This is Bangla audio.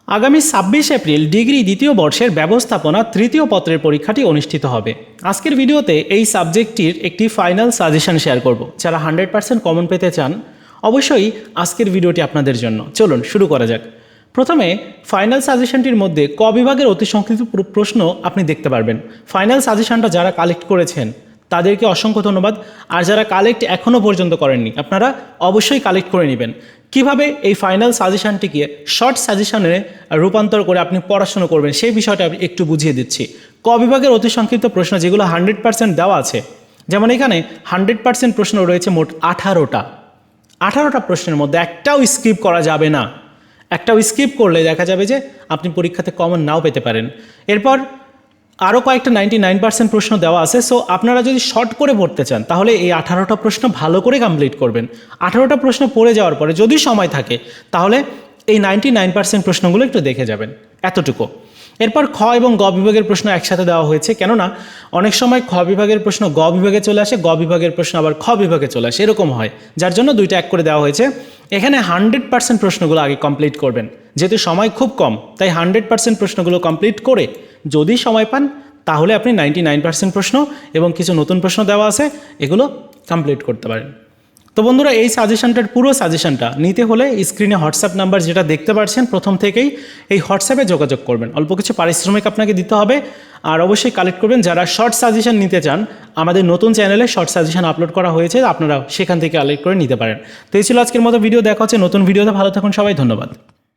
আগামী ২৬ এপ্রিল ডিগ্রি দ্বিতীয় বর্ষের ব্যবস্থাপনা তৃতীয় পত্রের পরীক্ষাটি অনুষ্ঠিত হবে। আজকের ভিডিওতে এই সাবজেক্টটির একটি ফাইনাল সাজেশন শেয়ার করব। যারা 100% কমন পেতে চান অবশ্যই আজকের ভিডিওটি আপনাদের জন্য। চলুন শুরু করা যাক। প্রথমে ফাইনাল সাজেশনটির মধ্যে ক বিভাগের অতি সংক্ষিপ্ত প্রশ্ন আপনি দেখতে পারবেন। ফাইনাল সাজেশনটা যারা কালেক্ট করেছেন তাদেরকে অসংখ্য ধন্যবাদ। আর যারা কালেক্ট এখনও পর্যন্ত করেননি আপনারা অবশ্যই কালেক্ট করে নেবেন। কিভাবে এই ফাইনাল সাজেশনটিকে শর্ট সাজেশনে রূপান্তর করে আপনি পড়াশোনা করবেন সেই বিষয়টা আমি একটু বুঝিয়ে দিচ্ছি। ক বিভাগের অতি সংক্ষিপ্ত প্রশ্ন যেগুলো 100% দেওয়া আছে, যেমন এখানে 100% প্রশ্ন রয়েছে মোট 18টা প্রশ্নের মধ্যে একটাও স্কিপ করা যাবে না। একটাও স্কিপ করলে দেখা যাবে যে আপনি পরীক্ষাতে কমন নাও পেতে পারেন। এরপর আরও কয়েকটা 99% প্রশ্ন দেওয়া আছে। সো আপনারা যদি শর্ট করে পড়তে চান তাহলে এই 18টা প্রশ্ন ভালো করে কমপ্লিট করবেন। 18টা প্রশ্ন পড়ে যাওয়ার পরে যদি সময় থাকে তাহলে এই 99% প্রশ্নগুলো একটু দেখে যাবেন, এতটুকু। এরপর খ এবং গ বিভাগের প্রশ্ন একসাথে দেওয়া হয়েছে, কেননা অনেক সময় খ বিভাগের প্রশ্ন গ বিভাগে চলে আসে, গ বিভাগের প্রশ্ন আবার খ বিভাগে চলে আসে, এরকম হয়, যার জন্য দুইটা এক করে দেওয়া হয়েছে। এখানে 100% প্রশ্নগুলো আগে কমপ্লিট করবেন, যেহেতু সময় খুব কম তাই 100% প্রশ্নগুলো কমপ্লিট করে যদি সময় পান তাহলে আপনি 99% প্রশ্ন এবং কিছু নতুন প্রশ্ন দেওয়া আছে এগুলো কমপ্লিট করতে পারেন। তো বন্ধুরা, এই সাজেশনটার পুরো সাজেশনটা নিতে হলে স্ক্রিনে হোয়াটসঅ্যাপ নাম্বার যেটা দেখতে পাচ্ছেন প্রথম থেকেই, এই হোয়াটসঅ্যাপে যোগাযোগ করবেন। অল্প কিছু পারিশ্রমিক আপনাকে দিতে হবে আর অবশ্যই কালেক্ট করবেন। যারা শর্ট সাজেশন নিতে চান আমাদের নতুন চ্যানেলে শর্ট সাজেশন আপলোড করা হয়েছে, আপনারা সেখান থেকে কালেক্ট করে নিতে পারেন। তো এই ছিল আজকের মতো ভিডিও। দেখা হচ্ছে নতুন ভিডিওতে। ভালো থাকুন সবাই, ধন্যবাদ।